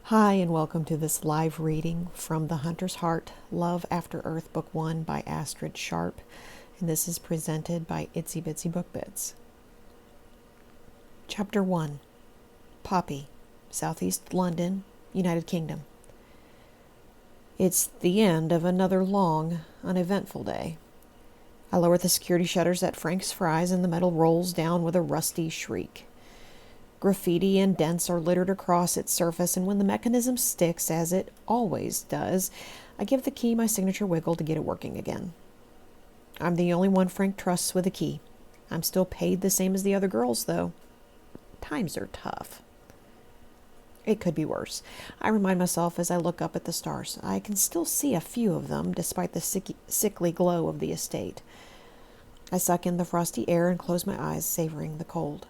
Hi, and welcome to this live reading from The Hunter's Heart, Love After Earth, Book 1 by Astrid Sharpe, and this is presented by Itsy Bitsy Book Bits. Chapter 1, Poppy, Southeast London, United Kingdom. It's the end of another long, uneventful day. I lower the security shutters at Frank's Fries and the metal rolls down with a rusty shriek. Graffiti and dents are littered across its surface, and when the mechanism sticks, as it always does, I give the key my signature wiggle to get it working again. I'm the only one Frank trusts with a key. I'm still paid the same as the other girls, though. Times are tough. It could be worse. I remind myself as I look up at the stars. I can still see a few of them, despite the sickly glow of the estate. I suck in the frosty air and close my eyes, savoring the cold.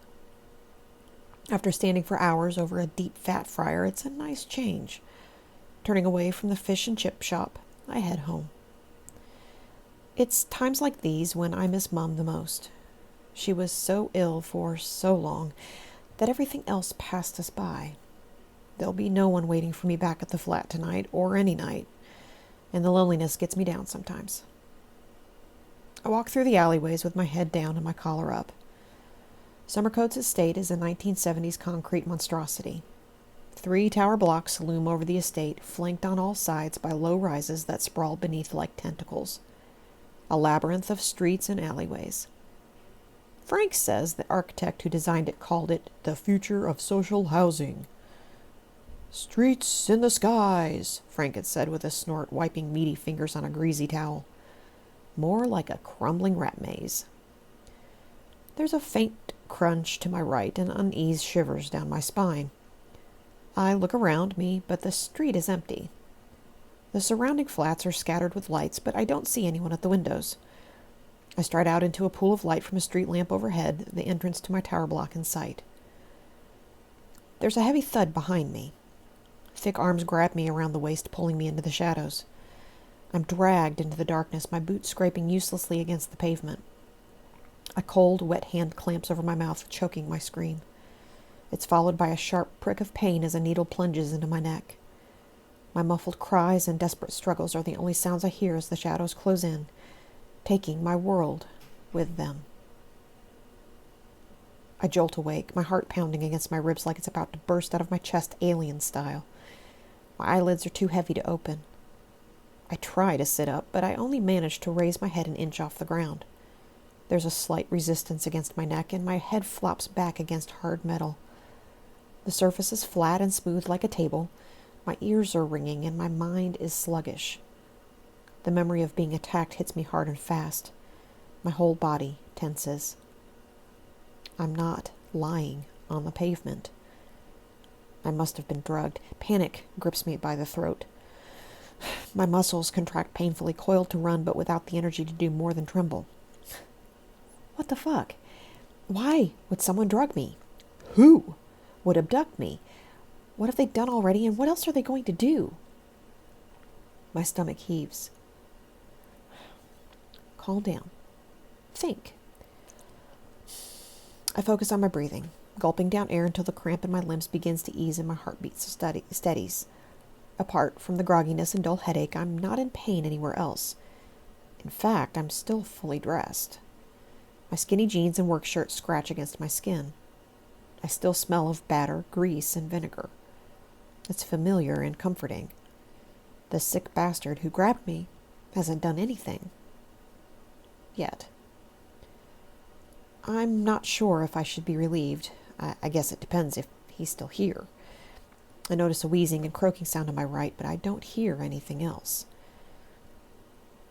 After standing for hours over a deep fat fryer, it's a nice change. Turning away from the fish and chip shop, I head home. It's times like these when I miss Mum the most. She was so ill for so long that everything else passed us by. There'll be no one waiting for me back at the flat tonight, or any night, and the loneliness gets me down sometimes. I walk through the alleyways with my head down and my collar up. Summercoats Estate is a 1970s concrete monstrosity. 3 tower blocks loom over the estate, flanked on all sides by low rises that sprawl beneath like tentacles. A labyrinth of streets and alleyways. Frank says the architect who designed it called it the future of social housing. "Streets in the skies," Frank had said with a snort, wiping meaty fingers on a greasy towel. More like a crumbling rat maze. There's a faint crunch to my right, and unease shivers down my spine. I look around me, but the street is empty. The surrounding flats are scattered with lights, but I don't see anyone at the windows. I stride out into a pool of light from a street lamp overhead, the entrance to my tower block in sight. There's a heavy thud behind me. Thick arms grab me around the waist, pulling me into the shadows. I'm dragged into the darkness, my boots scraping uselessly against the pavement. A cold, wet hand clamps over my mouth, choking my scream. It's followed by a sharp prick of pain as a needle plunges into my neck. My muffled cries and desperate struggles are the only sounds I hear as the shadows close in, taking my world with them. I jolt awake, my heart pounding against my ribs like it's about to burst out of my chest alien style. My eyelids are too heavy to open. I try to sit up, but I only manage to raise my head an inch off the ground. There's a slight resistance against my neck, and my head flops back against hard metal. The surface is flat and smooth like a table. My ears are ringing, and my mind is sluggish. The memory of being attacked hits me hard and fast. My whole body tenses. I'm not lying on the pavement. I must have been drugged. Panic grips me by the throat. My muscles contract painfully, coiled to run, but without the energy to do more than tremble. What the fuck? Why would someone drug me? Who would abduct me? What have they done already, and what else are they going to do? My stomach heaves. Calm down. Think. I focus on my breathing, gulping down air until the cramp in my limbs begins to ease and my heartbeat steadies. Apart from the grogginess and dull headache, I'm not in pain anywhere else. In fact, I'm still fully dressed. My skinny jeans and work shirt scratch against my skin. I still smell of batter, grease, and vinegar. It's familiar and comforting. The sick bastard who grabbed me hasn't done anything. Yet. I'm not sure if I should be relieved. I guess it depends if he's still here. I notice a wheezing and croaking sound on my right, but I don't hear anything else.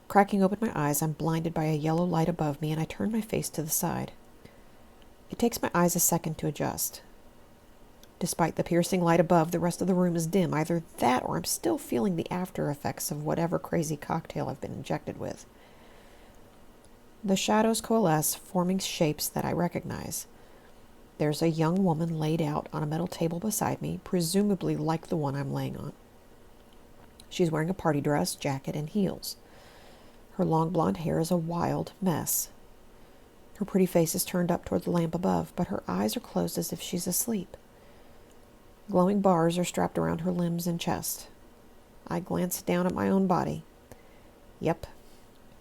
Cracking open my eyes, I'm blinded by a yellow light above me, and I turn my face to the side. It takes my eyes a second to adjust. Despite the piercing light above, the rest of the room is dim. Either that, or I'm still feeling the after effects of whatever crazy cocktail I've been injected with. The shadows coalesce, forming shapes that I recognize. There's a young woman laid out on a metal table beside me, presumably like the one I'm laying on. She's wearing a party dress, jacket, and heels. Her long blonde hair is a wild mess. Her pretty face is turned up toward the lamp above, but her eyes are closed as if she's asleep. Glowing bars are strapped around her limbs and chest. I glance down at my own body. Yep,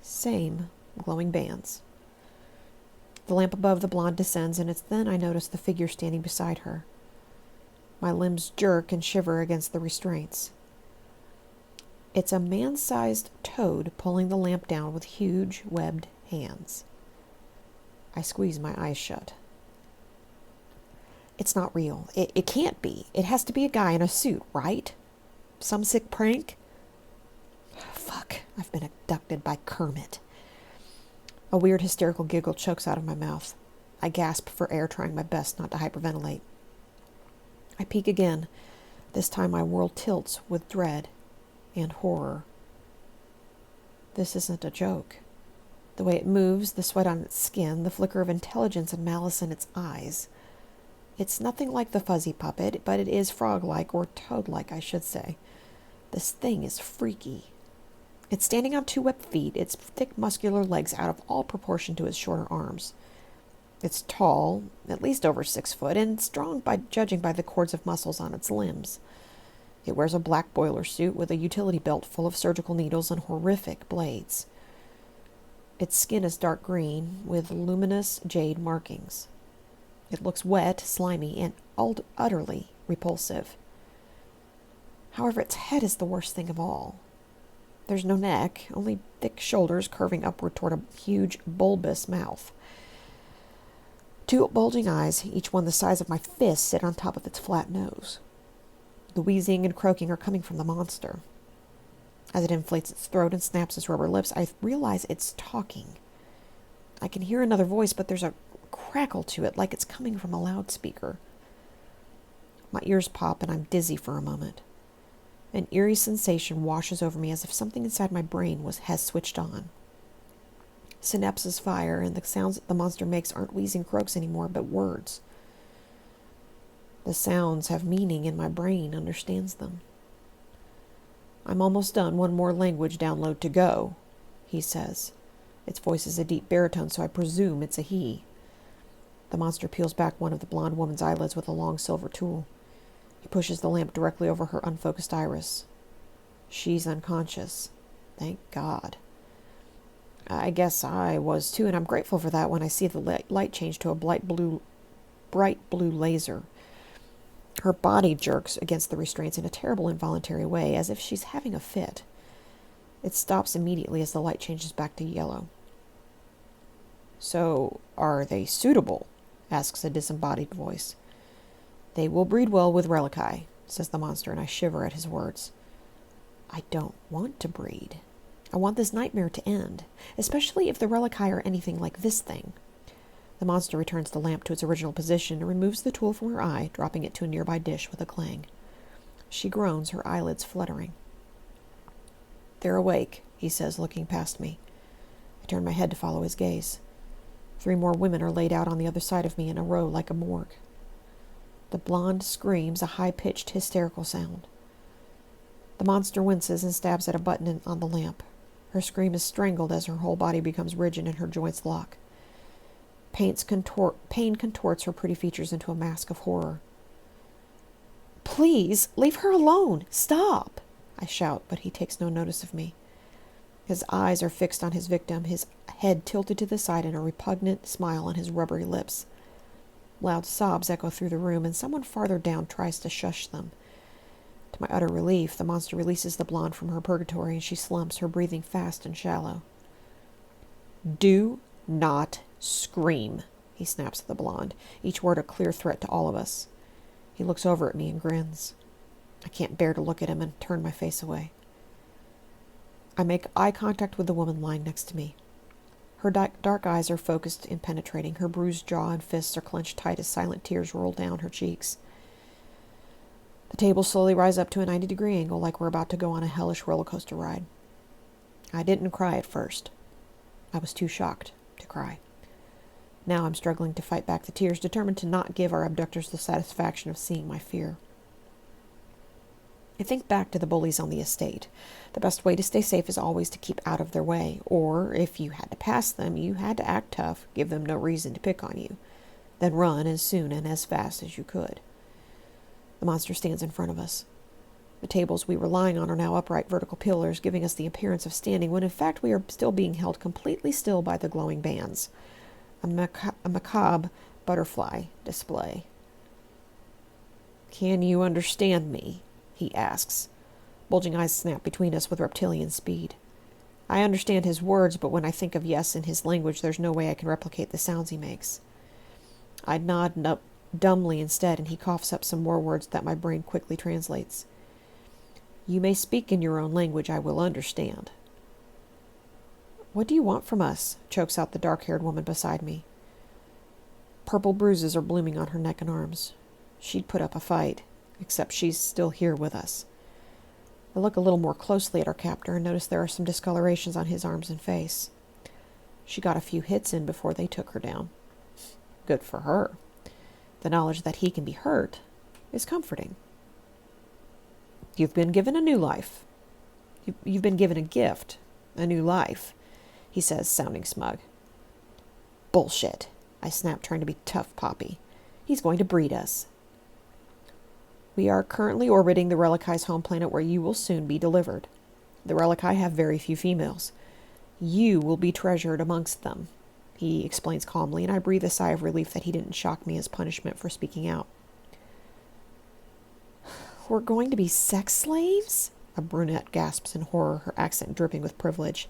same glowing bands. The lamp above the blonde descends, and it's then I notice the figure standing beside her. My limbs jerk and shiver against the restraints. It's a man-sized toad pulling the lamp down with huge, webbed hands. I squeeze my eyes shut. It's not real. It can't be. It has to be a guy in a suit, right? Some sick prank? Fuck, I've been abducted by Kermit. A weird hysterical giggle chokes out of my mouth. I gasp for air, trying my best not to hyperventilate. I peek again. This time my world tilts with dread and horror. This isn't a joke. The way it moves, the sweat on its skin, the flicker of intelligence and malice in its eyes. It's nothing like the fuzzy puppet, but it is frog-like, or toad-like, I should say. This thing is freaky. It's standing on two webbed feet, its thick muscular legs out of all proportion to its shorter arms. It's tall, at least over 6 foot, and strong judging by the cords of muscles on its limbs. It wears a black boiler suit with a utility belt full of surgical needles and horrific blades. Its skin is dark green, with luminous jade markings. It looks wet, slimy, and utterly repulsive. However, its head is the worst thing of all. There's no neck, only thick shoulders curving upward toward a huge, bulbous mouth. 2 bulging eyes, each one the size of my fist, sit on top of its flat nose. The wheezing and croaking are coming from the monster. As it inflates its throat and snaps its rubber lips, I realize it's talking. I can hear another voice, but there's a crackle to it, like it's coming from a loudspeaker. My ears pop, and I'm dizzy for a moment. An eerie sensation washes over me as if something inside my brain has switched on. Synapses fire, and the sounds that the monster makes aren't wheezing croaks anymore, but words. The sounds have meaning, and my brain understands them. I'm almost done. One more language download to go, he says. Its voice is a deep baritone, so I presume it's a he. The monster peels back one of the blonde woman's eyelids with a long silver tool. He pushes the lamp directly over her unfocused iris. She's unconscious. Thank God. I guess I was too, and I'm grateful for that when I see the light change to a bright blue laser. Her body jerks against the restraints in a terrible involuntary way, as if she's having a fit. It stops immediately as the light changes back to yellow. So, are they suitable? Asks a disembodied voice. They will breed well with relici, says the monster, and I shiver at his words. I don't want to breed. I want this nightmare to end, especially if the relici are anything like this thing. The monster returns the lamp to its original position and removes the tool from her eye, dropping it to a nearby dish with a clang. She groans, her eyelids fluttering. They're awake, he says, looking past me. I turn my head to follow his gaze. 3 more women are laid out on the other side of me in a row like a morgue. The blonde screams a high-pitched, hysterical sound. The monster winces and stabs at a button on the lamp. Her scream is strangled as her whole body becomes rigid and her joints lock. Pain contorts her pretty features into a mask of horror. Please, leave her alone! Stop! I shout, but he takes no notice of me. His eyes are fixed on his victim, his head tilted to the side and a repugnant smile on his rubbery lips. Loud sobs echo through the room, and someone farther down tries to shush them. To my utter relief, the monster releases the blonde from her purgatory, and she slumps, her breathing fast and shallow. Do not scream, he snaps at the blonde, each word a clear threat to all of us. He looks over at me and grins. I can't bear to look at him and turn my face away. I make eye contact with the woman lying next to me. Her dark eyes are focused and penetrating. Her bruised jaw and fists are clenched tight as silent tears roll down her cheeks. The tables slowly rise up to a 90-degree angle like we're about to go on a hellish roller coaster ride. I didn't cry at first. I was too shocked to cry. Now I'm struggling to fight back the tears, determined to not give our abductors the satisfaction of seeing my fear. I think back to the bullies on the estate. The best way to stay safe is always to keep out of their way, or if you had to pass them, you had to act tough, give them no reason to pick on you, then run as soon and as fast as you could. The monster stands in front of us. The tables we were lying on are now upright vertical pillars, giving us the appearance of standing, when in fact we are still being held completely still by the glowing bands. A macabre butterfly display. "Can you understand me?" he asks. Bulging eyes snap between us with reptilian speed. I understand his words, but when I think of yes in his language, there's no way I can replicate the sounds he makes. I nod dumbly instead, and he coughs up some more words that my brain quickly translates. "You may speak in your own language, I will understand." "What do you want from us?" chokes out the dark-haired woman beside me. Purple bruises are blooming on her neck and arms. She'd put up a fight, except she's still here with us. I look a little more closely at our captor and notice there are some discolorations on his arms and face. She got a few hits in before they took her down. Good for her. The knowledge that he can be hurt is comforting. "You've been given a new life. You've been given a gift, a new life," he says, sounding smug. "Bullshit," I snap, trying to be tough Poppy. "He's going to breed us." "We are currently orbiting the Relicai's home planet where you will soon be delivered. The Relicai have very few females. You will be treasured amongst them," he explains calmly, and I breathe a sigh of relief that he didn't shock me as punishment for speaking out. "We're going to be sex slaves?" a brunette gasps in horror, her accent dripping with privilege.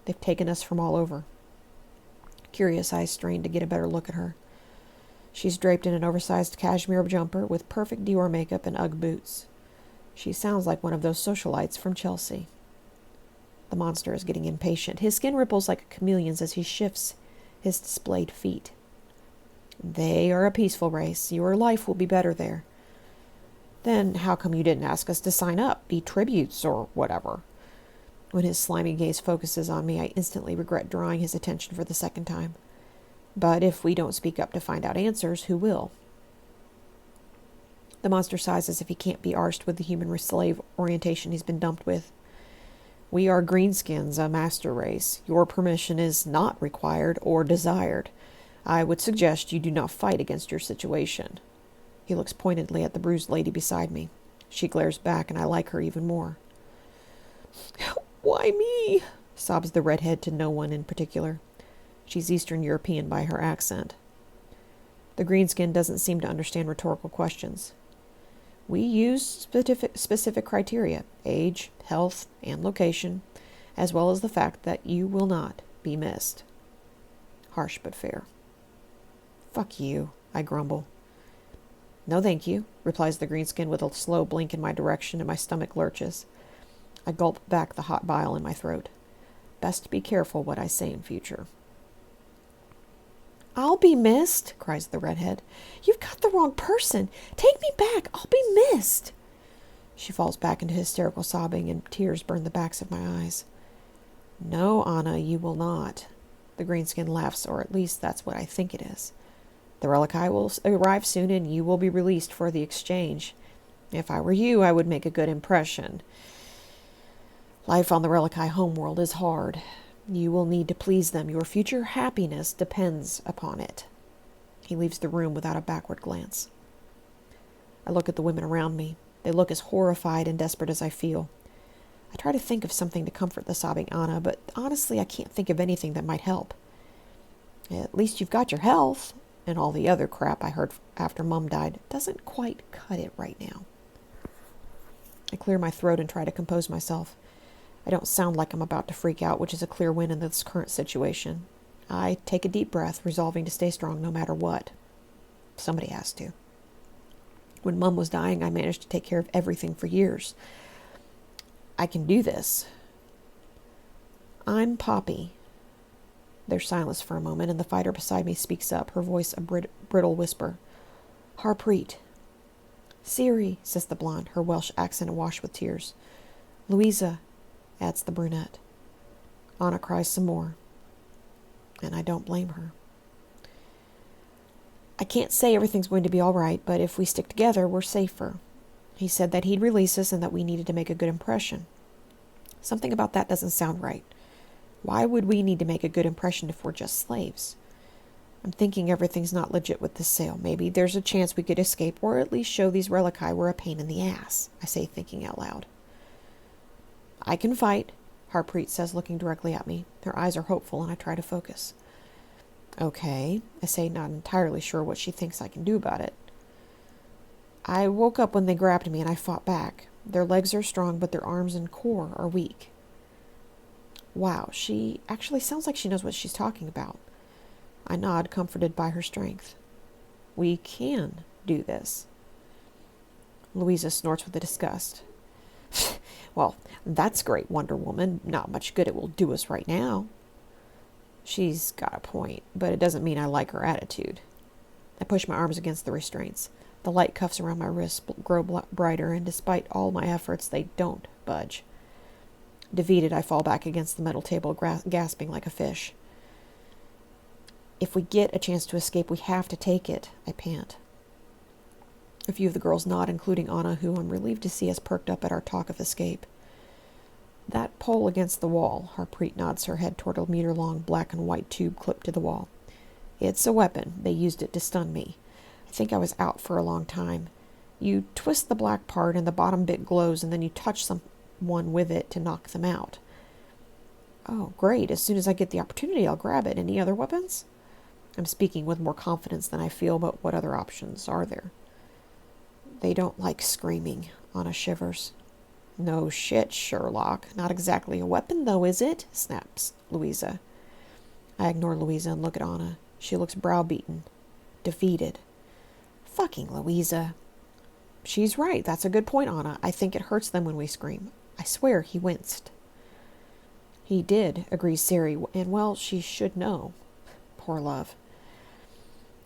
"They've taken us from all over." Curious eyes strain to get a better look at her. She's draped in an oversized cashmere jumper with perfect Dior makeup and Ugg boots. She sounds like one of those socialites from Chelsea. The monster is getting impatient. His skin ripples like a chameleon's as he shifts his displayed feet. "They are a peaceful race. Your life will be better there." "Then how come you didn't ask us to sign up, be tributes, or whatever?" When his slimy gaze focuses on me, I instantly regret drawing his attention for the second time. But if we don't speak up to find out answers, who will? The monster sighs as if he can't be arsed with the human slave orientation he's been dumped with. "We are greenskins, a master race. Your permission is not required or desired. I would suggest you do not fight against your situation." He looks pointedly at the bruised lady beside me. She glares back, and I like her even more. "Why me?" sobs the redhead to no one in particular. She's Eastern European by her accent. The greenskin doesn't seem to understand rhetorical questions. "We use specific criteria, age, health, and location, as well as the fact that you will not be missed." Harsh but fair. "Fuck you," I grumble. "No thank you," replies the greenskin with a slow blink in my direction, and my stomach lurches. I gulp back the hot bile in my throat. Best be careful what I say in future. "I'll be missed," cries the redhead. "You've got the wrong person. Take me back. I'll be missed." She falls back into hysterical sobbing, and tears burn the backs of my eyes. "No, Anna, you will not." The greenskin laughs, or at least that's what I think it is. "The Relicai will arrive soon, and you will be released for the exchange. If I were you, I would make a good impression. Life on the Relicai homeworld is hard. You will need to please them. Your future happiness depends upon it." He leaves the room without a backward glance. I look at the women around me. They look as horrified and desperate as I feel. I try to think of something to comfort the sobbing Anna, but honestly I can't think of anything that might help. "At least you've got your health," and all the other crap I heard after Mum died doesn't quite cut it right now. I clear my throat and try to compose myself. I don't sound like I'm about to freak out, which is a clear win in this current situation. I take a deep breath, resolving to stay strong no matter what. Somebody has to. When Mum was dying, I managed to take care of everything for years. I can do this. "I'm Poppy." There's silence for a moment, and the fighter beside me speaks up, her voice a brittle whisper. "Harpreet." "Siri," says the blonde, her Welsh accent awash with tears. "Louisa," adds the brunette. Anna cries some more, and I don't blame her. "I can't say everything's going to be all right, but if we stick together, we're safer. He said that he'd release us and that we needed to make a good impression. Something about that doesn't sound right. Why would we need to make a good impression if we're just slaves? I'm thinking everything's not legit with this sale. Maybe there's a chance we could escape, or at least show these relici we're a pain in the ass, I say, thinking out loud. I can fight, Harpreet says, looking directly at me. Her eyes are hopeful, and I try to focus. Okay, I say, not entirely sure what she thinks I can do about it. I woke up when they grabbed me, and I fought back. Their legs are strong, but their arms and core are weak. Wow, she actually sounds like she knows what she's talking about. I nod, comforted by her strength. We can do this. Louisa snorts with disgust. Well, that's great, Wonder Woman. Not much good it will do us right now. She's got a point, but it doesn't mean I like her attitude. I push my arms against the restraints. The light cuffs around my wrists grow brighter, and despite all my efforts, they don't budge. Defeated, I fall back against the metal table, gasping like a fish. If we get a chance to escape, we have to take it, I pant. A few of the girls nod, including Anna, who I'm relieved to see has perked up at our talk of escape. That pole against the wall, Harpreet nods her head toward a meter-long black and white tube clipped to the wall. It's a weapon. They used it to stun me. I think I was out for a long time. You twist the black part and the bottom bit glows, and then you touch someone with it to knock them out. Oh, great. As soon as I get the opportunity, I'll grab it. Any other weapons? I'm speaking with more confidence than I feel, but what other options are there? They don't like screaming, Anna shivers. No shit, Sherlock. Not exactly a weapon, though, is it? Snaps Louisa. I ignore Louisa and look at Anna. She looks browbeaten, defeated. Fucking Louisa. She's right. That's a good point, Anna. I think it hurts them when we scream. I swear he winced. He did, agrees Siri, and well, she should know. Poor love.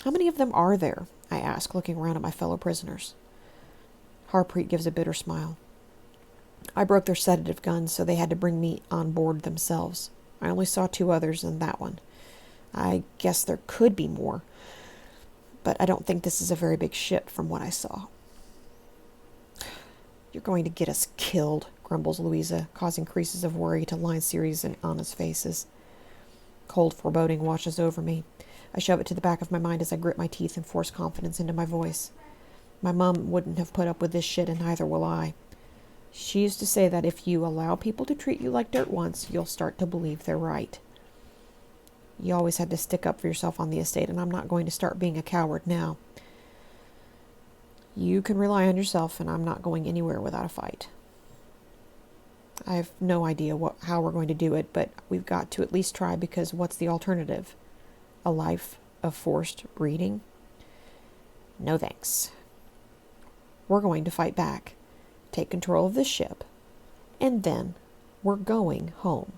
How many of them are there? I ask, looking around at my fellow prisoners. Harpreet gives a bitter smile. I broke their sedative guns, so they had to bring me on board themselves. I only saw 2 others and that one. I guess there could be more, but I don't think this is a very big ship from what I saw. You're going to get us killed, grumbles Louisa, causing creases of worry to line Siri's and Anna's faces. Cold foreboding washes over me. I shove it to the back of my mind as I grit my teeth and force confidence into my voice. My mom wouldn't have put up with this shit, and neither will I. She used to say that if you allow people to treat you like dirt once, you'll start to believe they're right. You always had to stick up for yourself on the estate, and I'm not going to start being a coward now. You can rely on yourself, and I'm not going anywhere without a fight. I have no idea how we're going to do it, but we've got to at least try, because what's the alternative? A life of forced breeding? No thanks. We're going to fight back, take control of this ship, and then we're going home.